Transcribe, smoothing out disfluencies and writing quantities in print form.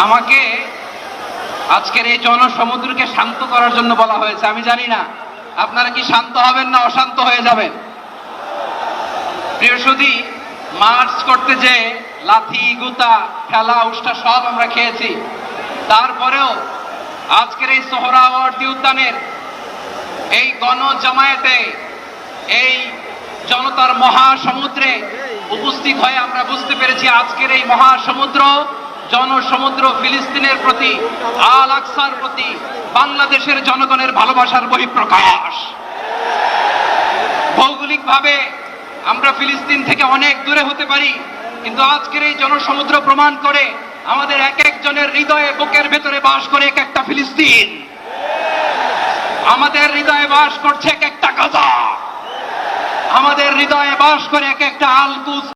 আমাকে আজকের এই জনসমুদ্রকে শান্ত করার জন্য বলা হয়েছে। আমি জানি না আপনারা কি শান্ত হবেন না অশান্ত হয়ে যাবেন। প্রিয় সুধী, মার্চ করতে যে লাথি গুতা খেলা উষ্টা সব আমরা খেয়েছি, তারপরেও আজকের এই সোহরাওয়ার্দী উদ্যানের এই গণজামায়াতে এই জনতার মহাসমুদ্রে উপস্থিত হয়ে আমরা বুঝতে পেরেছি আজকের এই মহাসমুদ্র জনসমুদ্র ফিলিস্তিনের প্রতি, আল আকসার প্রতি বাংলাদেশের জনগণের ভালোবাসার বহিঃপ্রকাশ। ভৌগোলিকভাবে আমরা ফিলিস্তিন থেকে অনেক দূরে হতে পারি, কিন্তু আজকের এই জনসমুদ্র প্রমাণ করে আমাদের এক একজনের হৃদয়ে বুকের ভেতরে বাস করে এক একটা ফিলিস্তিন। আমাদের হৃদয়ে বাস করছে এক একটা গাজা, আমাদের হৃদয়ে বাস করে এক একটা আল কুদস।